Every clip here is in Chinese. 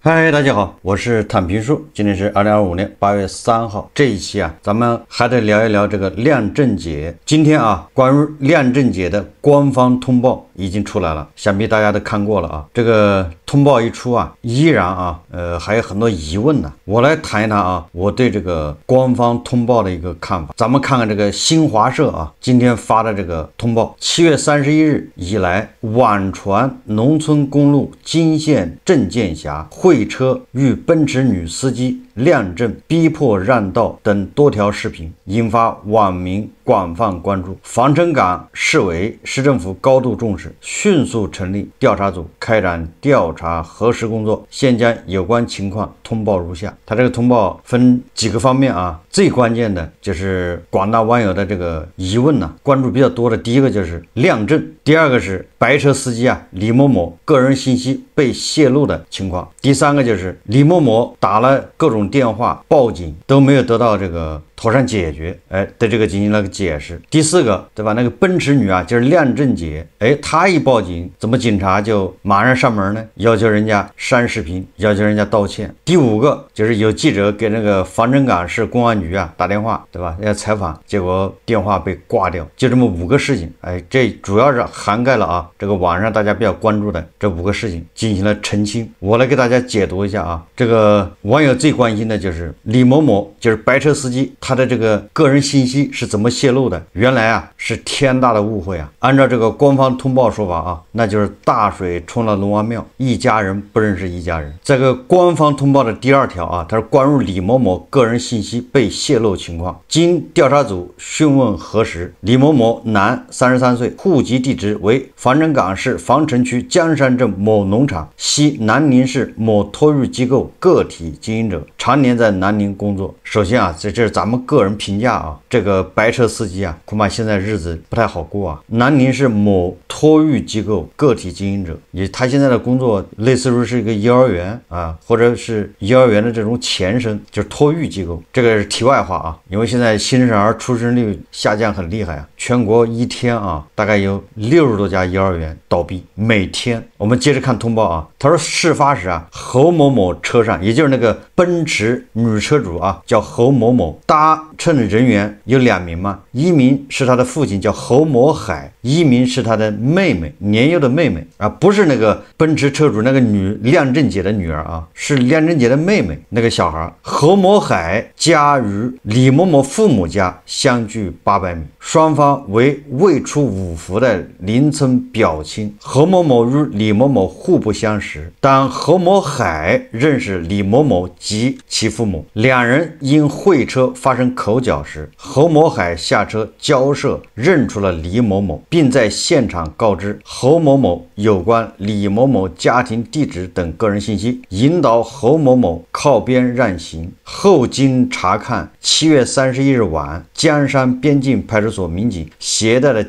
嗨，大家好，我是坦平叔。今天是2025年8月3号。这一期啊，咱们还得聊一聊这个亮正节。今天啊，关于亮正节的官方通报已经出来了，想必大家都看过了啊。这个通报一出啊，依然啊，还有很多疑问呢。我来谈一谈啊，我对这个官方通报的一个看法。咱们看看这个新华社啊，今天发的这个通报：7月31日以来，网传农村公路金县镇建峡会车遇奔驰女司机亮正逼迫让道等多条视频，引发网民广泛关注。防城港市委市政府高度重视，迅速成立调查组开展调查核实工作，现将有关情况通报如下。他这个通报分几个方面啊，最关键的就是广大网友的这个疑问呢，关注比较多的第一个就是亮正，第二个是白车司机啊李某某个人信息被泄露的情况，第三个就是李某某打了各种电话报警都没有得到这个妥善解决，对这个进行了个解释。第四个，对吧？那个奔驰女啊，就是亮正节，她一报警，怎么警察就马上上门呢？要求人家删视频，要求人家道歉。第五个就是有记者给那个防城港市公安局啊打电话，对吧？要采访，结果电话被挂掉。就这么5个事情，这主要是涵盖了啊这个网上大家比较关注的这5个事情，进行了澄清。我来给大家解读一下啊，这个网友最关心的就是李某某，就是白车司机，他的这个个人信息是怎么泄露的？原来啊是天大的误会啊！按照这个官方通报说法啊，那就是大水冲了龙王庙，一家人不认识一家人。这个官方通报的第2条啊，它是关于李某某个人信息被泄露情况。经调查组讯问核实，李某某男，33岁，户籍地址为防城港市防城区江山镇某农场，系南宁市某托育机构个体经营者，常年在南宁工作。首先啊，这是咱们个人评价啊，这个白车司机啊，恐怕现在日子不太好过啊。南宁市某托育机构个体经营者，他现在的工作类似于是一个幼儿园啊，或者是幼儿园的这种前身，就是托育机构。这个是题外话啊，因为现在新生儿出生率下降很厉害啊，全国一天啊，大概有60多家幼儿园倒闭，每天。我们接着看通报啊，他说事发时啊，侯某某车上，也就是那个奔驰女车主啊，叫侯某某，搭乘人员有2名嘛，一名是他的父亲叫侯某海，一名是他的妹妹，年幼的妹妹啊，不是那个奔驰车主那个亮正姐的女儿啊，是亮正姐的妹妹，那个小孩。侯某海家与李某某父母家相距800米，双方为未出五服的邻村表亲。侯某某与李某某互不相识，但侯某海认识李某某及其父母，两人因会车发生口角时，侯某海下车交涉，认出了李某某，并在现场告知侯某某有关李某某家庭地址等个人信息，引导侯某某靠边让行。后经查看，7月31日晚，江山边境派出所民警携带的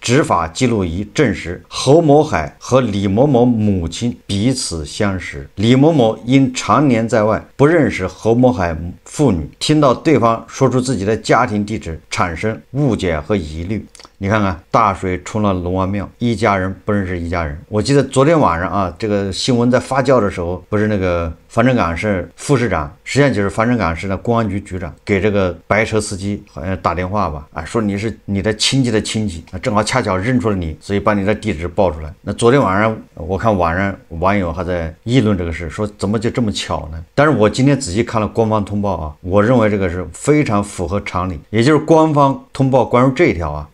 执法记录仪证实，侯某海和李某某母亲彼此相识。李某某因常年在外，不认识侯某海父女，听到对方说出自己的家庭地址，产生误解和疑虑。你看看，大水冲了龙王庙，一家人不认识一家人。我记得昨天晚上啊，这个新闻在发酵的时候，不是那个防城港市副市长，实际上就是防城港市的公安局局长，给这个白车司机好像打电话吧，说你是你的亲戚的亲戚，正好恰巧认出了你，所以把你的地址报出来。那昨天晚上我看网上网友还在议论这个事，说怎么就这么巧呢？但是我今天仔细看了官方通报啊，我认为这个是非常符合常理，也就是官方通报关于这一条啊，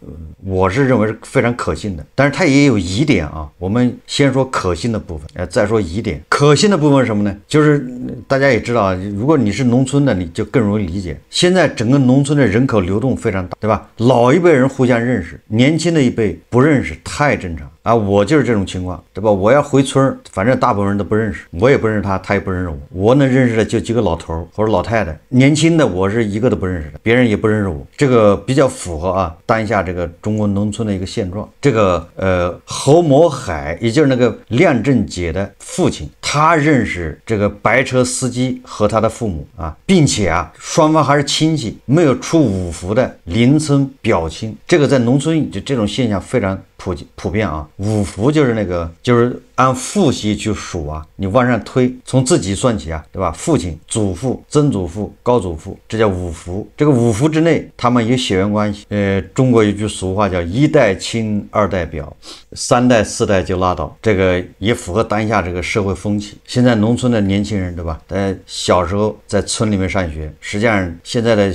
我是认为是非常可信的，但是它也有疑点啊。我们先说可信的部分，再说疑点。可信的部分是什么呢？就是大家也知道，如果你是农村的，你就更容易理解。现在整个农村的人口流动非常大，对吧？老一辈人互相认识，年轻的一辈不认识，太正常啊。我就是这种情况，对吧？我要回村，反正大部分人都不认识，我也不认识他，他也不认识我。我能认识的就几个老头或者老太太，年轻的我是一个都不认识的，别人也不认识我。这个比较符合啊当下这个中国农村的一个现状。这个侯某海，也就是那个亮正姐的父亲，他认识这个白车司机和他的父母啊，并且啊双方还是亲戚，没有出五服的邻村表亲。这个在农村就这种现象非常普遍啊。五福就是那个就是按父系去数啊，你往上推，从自己算起啊，对吧？父亲、祖父、曾祖父、高祖父，这叫五福。这个五福之内，他们有血缘关系。中国有句俗话叫一代亲，二代表，三代四代就拉倒。这个也符合当下这个社会风气。现在农村的年轻人，对吧？小时候在村里面上学，实际上现在的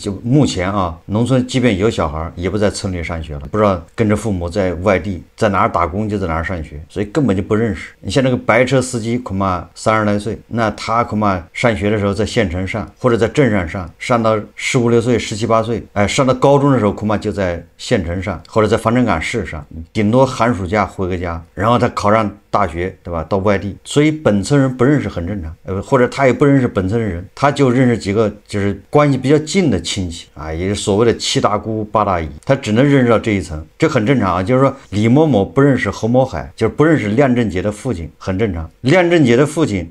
就目前啊，农村即便有小孩，也不在村里上学了，不知道跟着父母在外地，在哪儿打工就在哪儿上学，所以根本就不认识。你像那个白车司机，恐怕30来岁，那他恐怕上学的时候在县城上，或者在镇上上，上到15、16岁、17、18岁，上到高中的时候恐怕就在县城上，或者在房镇岗市上，顶多寒暑假回个家，然后他考上大学，对吧？到外地，所以本村人不认识很正常，或者他也不认识本村的人，他就认识几个就是关系比较近的亲戚啊，也是所谓的7大姑8大姨，他只能认识到这一层，这很正常啊。就是说李某某不认识侯某海，就是不认识亮正杰的父亲，很正常。亮正杰的父亲，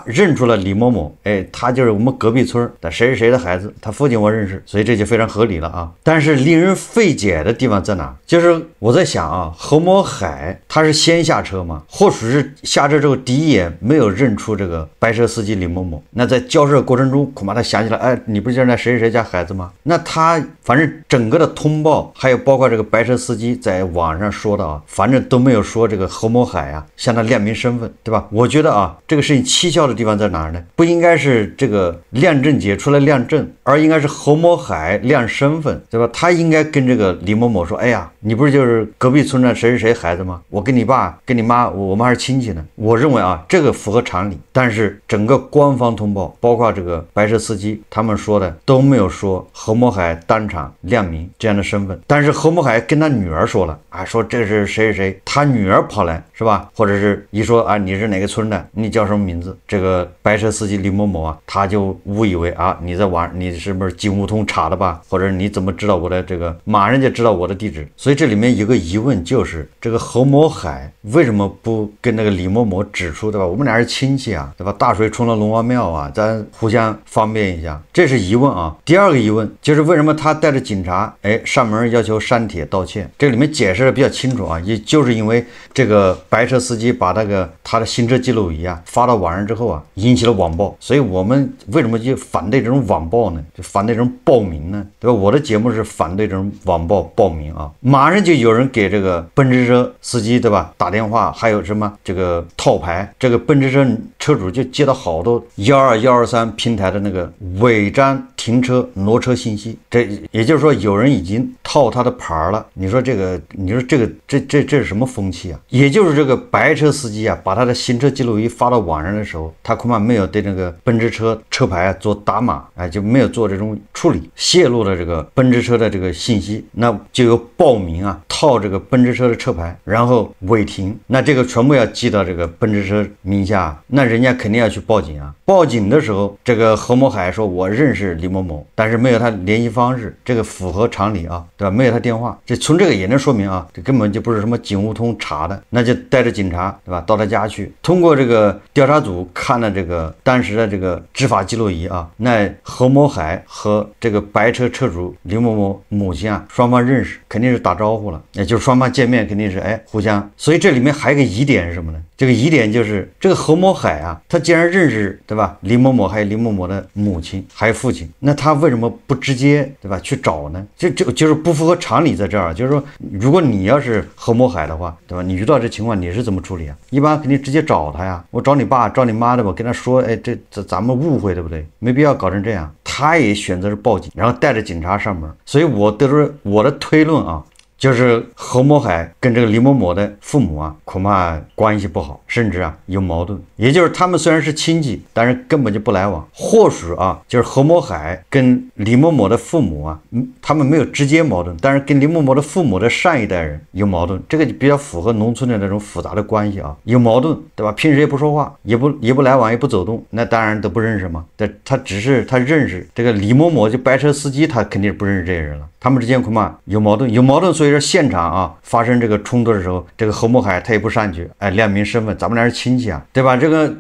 认出了李某某，他就是我们隔壁村的谁是谁的孩子，他父亲我认识，所以这就非常合理了啊。但是令人费解的地方在哪？就是我在想啊，侯某海他是先下车吗？或许是下车之后第一眼没有认出这个白车司机李某某，那在交涉过程中恐怕他想起来，你不是那谁谁谁家孩子吗？那他反正整个的通报，还有包括这个白车司机在网上说的啊，反正都没有说这个侯某海啊向他亮明身份，对吧？我觉得啊，这个事情蹊跷的地方在哪儿呢？不应该是这个亮正杰出来亮证，而应该是侯某海亮身份，对吧？他应该跟这个李某某说，你不是就是隔壁村的谁是谁孩子吗？我跟你爸跟你妈我们还是亲戚呢。我认为啊，这个符合常理，但是整个官方通报，包括这个白车司机他们说的都没有说侯某海当场亮明这样的身份，但是侯某海跟他女儿说了说这是谁谁谁，他女儿跑来是吧？或者是一说你是哪个村的，你叫什么名字？这个白车司机李某某啊，他就误以为你在网你是不是警务通查的吧？或者你怎么知道我的这个马上就知道我的地址？所以这里面有个疑问，就是这个侯某海为什么不跟那个李某某指出，对吧？我们俩是亲戚啊，对吧？大水冲了龙王庙啊，咱互相方便一下，这是疑问啊。第二个疑问就是为什么他带着警察上门要求删帖道歉？这里面解释的比较清楚啊，也就是因为这个白车司机把他的行车记录仪发到网上之后引起了网暴，所以我们为什么就反对这种网暴呢？就反对这种暴民呢？对吧？我的节目是反对这种网暴暴民啊。马上就有人给这个奔驰车司机，对吧？打电话，还有什么这个套牌，这个奔驰车车主就接到好多121、123平台的那个违章停车挪车信息，这也就是说有人已经套他的牌了。你说这是什么风气啊？也就是这个白车司机把他的行车记录仪发到网上的时候，他恐怕没有对这个奔驰车车牌做打码，就没有做这种处理，泄露了这个奔驰车的这个信息，那就有暴民套这个奔驰车的车牌，然后违停，那这个全部要记到这个奔驰车名下，那人家肯定要去报警啊。报警的时候，这个侯某海说我认识李某某，但是没有他联系方式，这个符合常理啊，对吧？没有他电话，从这个也能说明这根本就不是什么警务通查的，那就带着警察，对吧？到他家去，通过这个调查组看了这个当时的这个执法记录仪那侯某海和这个白车车主李某某母亲双方认识，肯定是打招呼了，也就是双方见面肯定是互相，所以这里面还有个疑点是什么呢？这个疑点就是这个侯某海他既然认识，对吧？李某某还有李某某的母亲还有父亲，那他为什么不直接，对吧？去找呢？就是不符合常理在这儿。就是说，如果你要是侯某海的话，对吧？你遇到这情况你是怎么处理一般肯定直接找他呀，我找你爸找你妈的吧，跟他说，这咱们误会，对不对？没必要搞成这样。他也选择是报警，然后带着警察上门。所以我得出我的推论就是侯某海跟这个李某某的父母恐怕关系不好，甚至有矛盾。也就是他们虽然是亲戚，但是根本就不来往。或许就是侯某海跟李某某的父母他们没有直接矛盾，但是跟李某某的父母的上一代人有矛盾。这个就比较符合农村的那种复杂的关系有矛盾，对吧？平时也不说话，也不来往，也不走动，那当然都不认识嘛。他只是他认识这个李某某就白车司机，他肯定不认识这些人了。他们之间恐怕有矛盾，所以说现场啊发生这个冲突的时候，这个侯某海他也不上去，亮明身份，咱们俩是亲戚啊，对吧？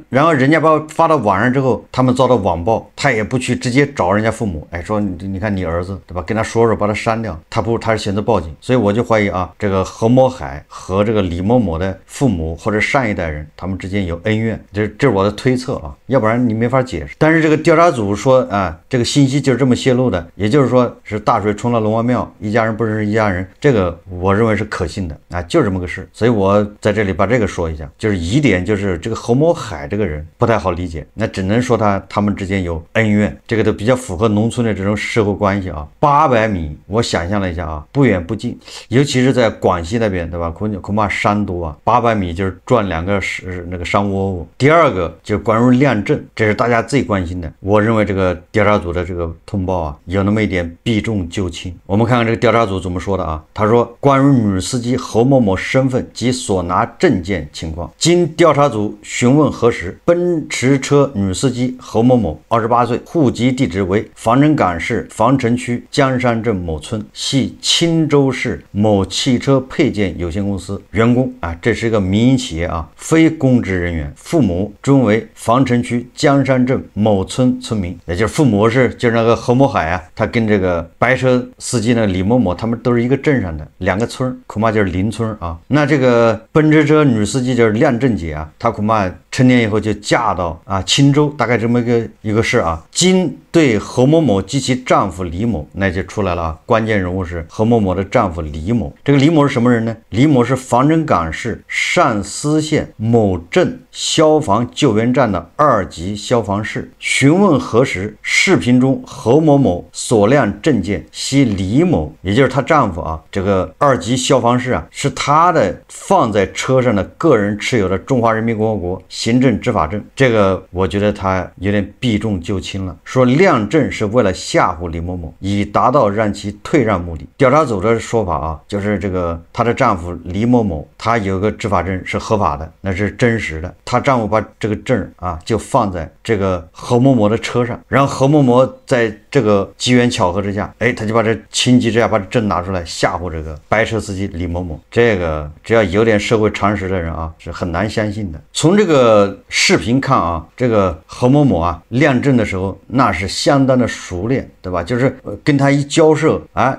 然后人家把我发到网上之后，他们遭到网暴，他也不去直接找人家父母，说你看你儿子，对吧？跟他说把他删掉，他是选择报警，所以我就怀疑啊，这个侯某海和这个李某某的父母或者上一代人，他们之间有恩怨，这是我的推测啊，要不然你没法解释。但是这个调查组说啊，这个信息就是这么泄露的，也就是说是大水冲了龙王庙，一家人不是一家人，这个我认为是可信的啊，就这么个事。所以我在这里把这个说一下，就是疑点就是这个侯某海这个人不太好理解，那只能说他们之间有恩怨，这个都比较符合农村的这种社会关系啊。800米，我想象了一下啊，不远不近，尤其是在广西那边，对吧？恐怕山多啊，800米就是转2个那个山窝窝。第二个就是关于亮证，这是大家最关心的。我认为这个调查组的这个通报啊，有那么一点避重就轻。我们看看这个调查组怎么说的啊？他说，关于女司机侯某某身份及所拿证件情况，经调查组询问核实，奔驰车女司机侯某某28岁，户籍地址为防城港市防城区江山镇某村，系钦州市某汽车配件有限公司员工啊，这是一个民营企业啊，非公职人员，父母均为防城区江山镇某村村民，也就是父母就是那个侯某海啊，他跟这个白车司机呢李某某他们都是一个镇上的2个村，恐怕就是邻村啊。那这个奔驰车女司机就是亮正姐啊，她恐怕成年以后就嫁到钦州，大概这么一个事啊。经对侯某某及其丈夫李某，那就出来了啊，关键人物是侯某某的丈夫李某。这个李某是什么人呢？李某是防城港市上思县某镇消防救援站的2级消防士。询问核实，视频中侯某某所亮证件系李某，也就是她丈夫啊，这个2级消防士啊，是他的放在车上的个人持有的中华人民共和国行政执法证。这个我觉得他有点避重就轻了，说亮证是为了吓唬李某某，以达到让其退让目的。调查组的说法啊，就是这个她的丈夫李某某，他有个执法证是合法的，那是真实的。她丈夫把这个证啊就放在这个侯某某的车上，然后侯某某在这个机缘巧合之下，他就把这情急之下把这证拿出来吓唬这个白车司机李某某。这个只要有点社会常识的人啊，是很难相信的。从这个视频看啊，这个侯某某啊亮证的时候那是相当的熟练，对吧？就是跟他一交涉啊，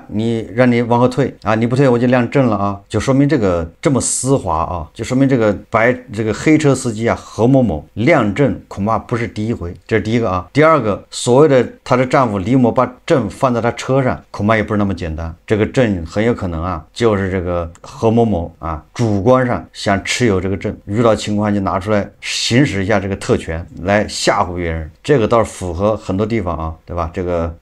让你往后退啊，你不退我就亮证了啊，就说明这个这么丝滑啊，就说明这个黑车司机啊侯某某亮证恐怕不是第一回，这是第一个啊。第二个，所谓的她的丈夫李某把证放在他车上，恐怕也不是那么简单，这个证很有可能啊就是这个侯某某啊主观上想持有这个证，遇到情况就拿出来行使一下这个特权来吓唬别人，这个倒是符合很多地方啊，对吧？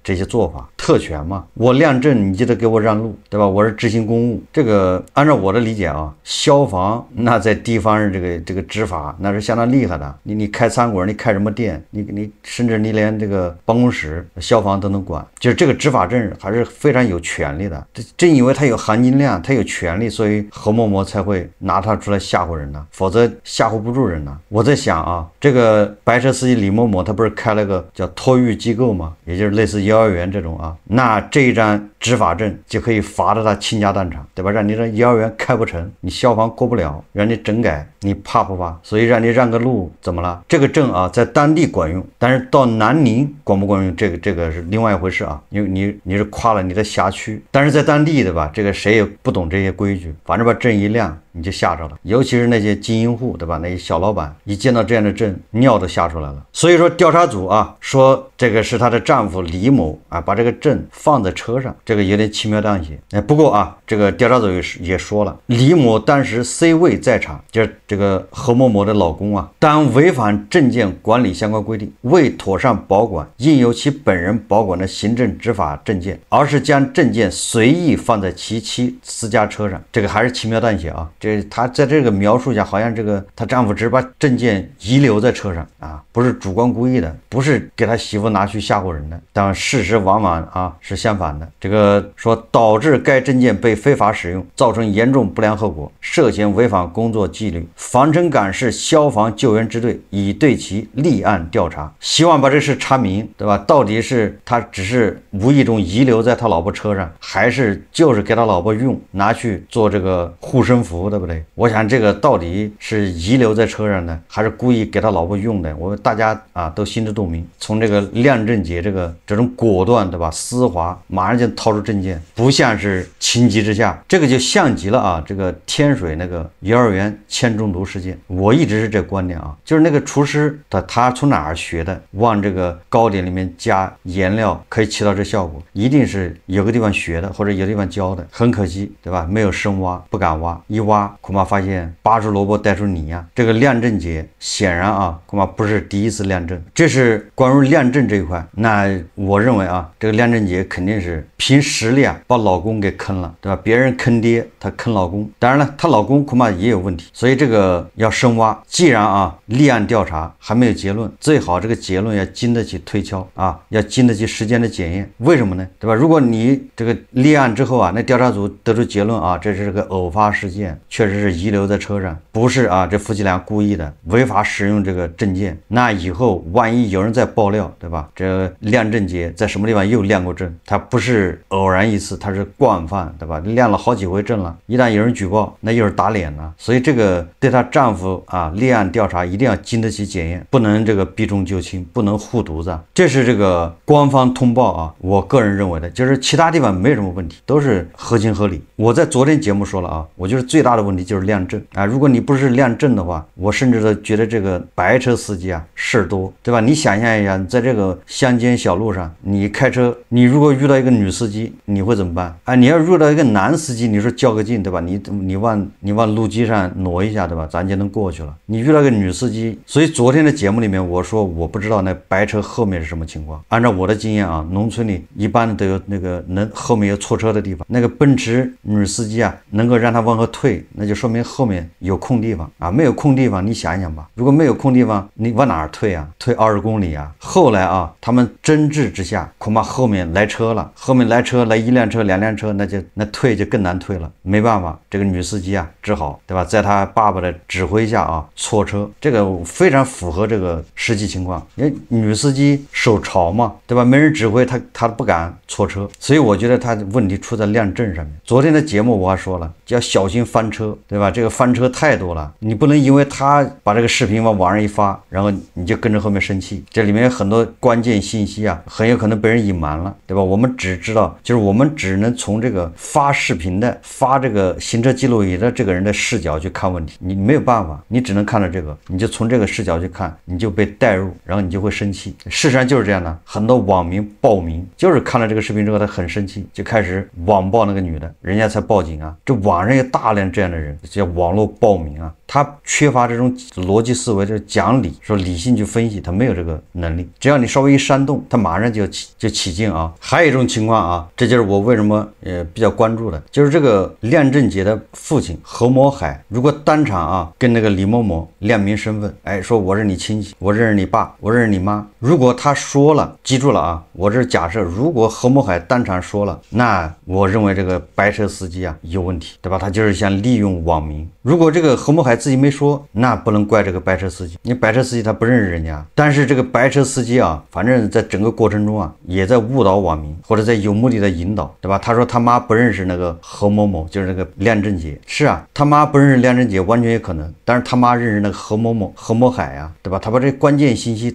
这些做法特权嘛，我亮证你就得给我让路，对吧？我是执行公务，这个按照我的理解啊，消防那在地方上这个执法那是相当厉害的，你开餐馆，你开什么店，你甚至你连这个办公室消防都能管，就是这个执法证还是非常有权利的。正因为他有含金量，他有权利，所以侯某某才会拿他出来吓唬人呢，否则吓唬不住人呢。我在想啊，这个白车司机李某某他不是开了个叫托育机构吗？也就是类似幼儿园这种啊，那这一张执法证就可以罚到他倾家荡产，对吧？让你这幼儿园开不成，你消防过不了，让你整改，你怕不怕？所以让你让个路怎么了？这个证啊在当地管用，但是到南宁管不管用，这个是另外一回事啊，因为你是跨了你的辖区，但是在当地对吧？这个谁也不懂这些规矩，反正把证一亮你就吓着了，尤其是那些经营户，对吧？那些小老板一见到这样的证，尿都吓出来了。所以说调查组啊说这个是她的丈夫李某啊把这个证放在车上，这个有点轻描淡写。不过啊，这个调查组也说了，李某当时 C 位在场，就是这个侯某某的老公啊，当违反证件管理相关规定，未妥善保管应由其本人保管的行政执法证件，而是将证件随意放在其妻私家车上，这个还是轻描淡写啊，这她在这个描述下，好像这个她丈夫只是把证件遗留在车上啊，不是主观故意的，不是给他媳妇拿去吓唬人的。但事实往往啊是相反的。这个说导致该证件被非法使用，造成严重不良后果，涉嫌违反工作纪律。防城港市消防救援支队已对其立案调查，希望把这事查明，对吧？到底是他只是无意中遗留在他老婆车上，还是就是给他老婆用，拿去做这个护身符，对不对？我想这个到底是遗留在车上呢，还是故意给他老婆用的？大家啊都心知肚明。从这个亮正杰这种果断，对吧？丝滑，马上就掏出证件，不像是情急之下，这个就像极了啊这个天水那个幼儿园铅中毒事件。我一直是这观点啊，就是那个厨师他从哪儿学的，往这个糕点里面加颜料可以起到这效果，一定是有个地方学的，或者有地方教的。很可惜，对吧？没有深挖，不敢挖，一挖恐怕发现拔出萝卜带出泥呀。这个亮正杰显然啊恐怕不是第一次亮正，这是关于亮正这一块。那我认为啊，这个亮正杰肯定是凭实力啊把老公给坑了，对吧？别人坑爹，他坑老公。当然了，她老公恐怕也有问题，所以这个要深挖。既然啊立案调查还没有结论，最好这个结论要经得起推敲啊，要经得起时间的检验。为什么呢？对吧？如果你这个立案之后啊，那调查组得出结论啊，这是个偶发事件，确实是遗留在车上，不是啊这夫妻俩故意的违法使用这个证件，那以后万一有人再爆料，对吧？这亮正杰在什么地方又亮过证，他不是偶然一次，他是惯犯，对吧？亮了好几回证了，一旦有人举报，那又是打脸了。所以这个对她丈夫啊立案调查一定要经得起检验，不能这个避重就轻，不能护犊子。这是这个官方通报啊，我个人认为的，就是其他地方没什么问题，都是合情合理。我在昨天节目说了啊，我觉得最大的问题就是亮证啊。如果你不是亮证的话，我甚至都觉得这个白车司机啊事儿多，对吧？你想象一下，在这个乡间小路上，你开车，你如果遇到一个女司机，你会怎么办啊？你要遇到一个男司机，你说较个劲，对吧？你往路基上挪一下，对吧？咱就能过去了。你遇到个女司机，所以昨天的节目里面我说我不知道那白车后面是什么情况。按照我的经验啊，农村里一般都有那个后面有错车的地方，那个奔驰女司机啊能够让他往后退，那就说明后面有空地方啊。没有空地方，你想一想吧，如果没有空地方，你往哪儿退啊？退20公里啊。后来啊，他们争执之下，恐怕后面来车了，后面来车来1辆车2辆车，那退就更难退了。没办法，这个女司机啊只好，对吧，在她爸爸的指挥下啊错车，这个非常符合这个实际情况。因为女司机手潮嘛，对吧？没人指挥她不敢错车，所以我觉得她问题出在亮证上面。昨天的节目我还说了，要小心翻车，对吧？这个翻车太多了，你不能因为他把这个视频往网上一发，然后你就跟着后面生气。这里面有很多关键信息啊，很有可能被人隐瞒了，对吧？我们只知道，就是我们只能从这个发视频的、发这个行车记录仪的这个人的视角去看问题。你没有办法，你只能看到这个，你就从这个视角去看，你就被带入，然后你就会生气。事实上就是这样的，很多网民暴民就是看了这个视频之后，他很生气，就开始网暴那个女的，人家才报警啊。这网上有大量这样的人，叫网络暴民啊。他缺乏这种逻辑思维，就是讲理，说理性去分析，他没有这个能力。只要你稍微一煽动，他马上就起劲啊。还有一种情况啊，这就是我为什么比较关注的，就是这个亮正杰的父亲侯某海，如果当场啊跟那个李某某亮明身份，哎，说我是你亲戚，我认识你爸，我认识你妈。如果他说了，记住了啊，我这是假设，如果侯某海当场说了，那我认为这个白车司机啊有问题，对吧？他就是想利用网民。如果这个侯某海自己没说，那不能怪这个白车司机，因为白车司机他不认识人家。但是这个白车司机啊，反正在整个过程中啊，也在误导网民，或者在有目的的引导，对吧？他说他妈不认识那个侯某某，就是那个亮正杰。是啊，他妈不认识亮正杰完全有可能，但是他妈认识那个侯某某、侯某海啊，对吧？他把这关键信息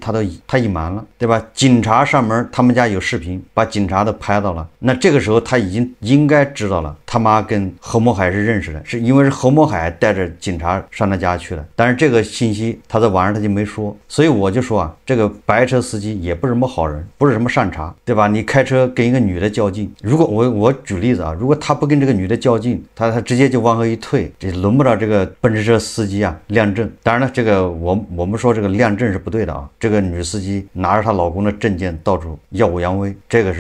他隐瞒了，对吧？警察上门，他们家有视频，把警察都拍到了。那这个时候他已经应该知道了，他妈跟侯某海是认识的，是因为是侯某海带着警察上他家去的。但是这个信息他在网上他就没说，所以我就说啊，这个白车司机也不是什么好人，不是什么善茬，对吧？你开车跟一个女的较劲，如果我举例子啊，如果他不跟这个女的较劲，他直接就往后一退，这轮不到这个奔驰车司机啊亮证。当然了，这个我们说这个亮证是不对的啊，这个女司机拿着她老公的证件到处耀武扬威，这个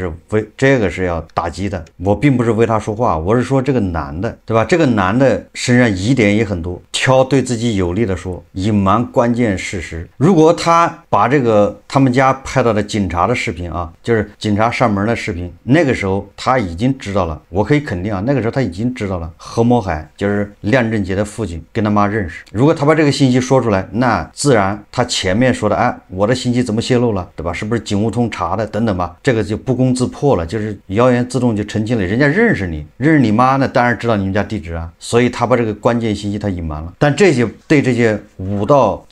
是要打击的。我并不是为她说话，我是说这个男的，对吧？这个男的身上疑点也很多，挑对自己有利的说，隐瞒关键事实。如果他把这个他们家拍到的警察的视频啊，就是警察上门的视频，那个时候他已经知道了，我可以肯定啊，那个时候他已经知道了何某海就是亮正杰的父亲跟他妈认识。如果他把这个信息说出来，那自然他前面说的，哎，我的信息怎么泄露了，对吧？是不是警务通查的等等吧，这个就不攻自破了，就是谣言自动就澄清了。人家认识你妈，那当然知道你们家地址啊，所以他把这个关键信息他隐瞒了。但这些对这些8到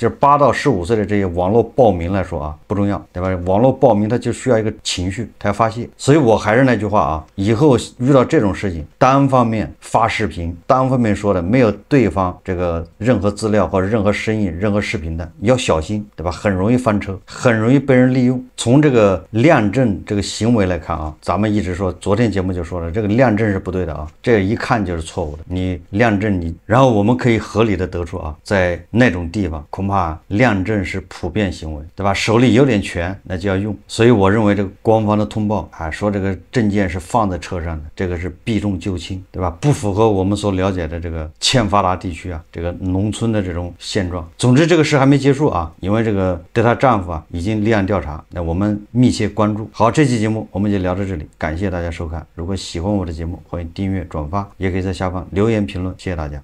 15岁的这些网络暴民来说啊，不重要，对吧？网络暴民他就需要一个情绪，他要发泄。所以我还是那句话啊，以后遇到这种事情，单方面发视频，单方面说的，没有对方这个任何资料或者任何声音、任何视频的，要小心，对吧？很容易翻车，很容易被人利用。从这个亮正这个行为来看啊，咱们一直说，昨天节目就说了，这个亮正是不对的啊，这一看就是错误的。你亮正然后我们可以合理的得出啊，在那种地方恐怕亮正是普遍行为，对吧？手里有点权那就要用。所以我认为这个官方的通报啊，说这个证件是放在车上的，这个是避重就轻，对吧？不符合我们所了解的这个欠发达地区啊，这个农村的这种现状。总之这个事还没结束啊，因为这个对她丈夫啊已经立案调查，那我们密切关注。好，这期节目我们就聊到这里，感谢大家收看。如果喜欢我的节目，欢迎订阅转发，也可以在下方留言评论，谢谢大家。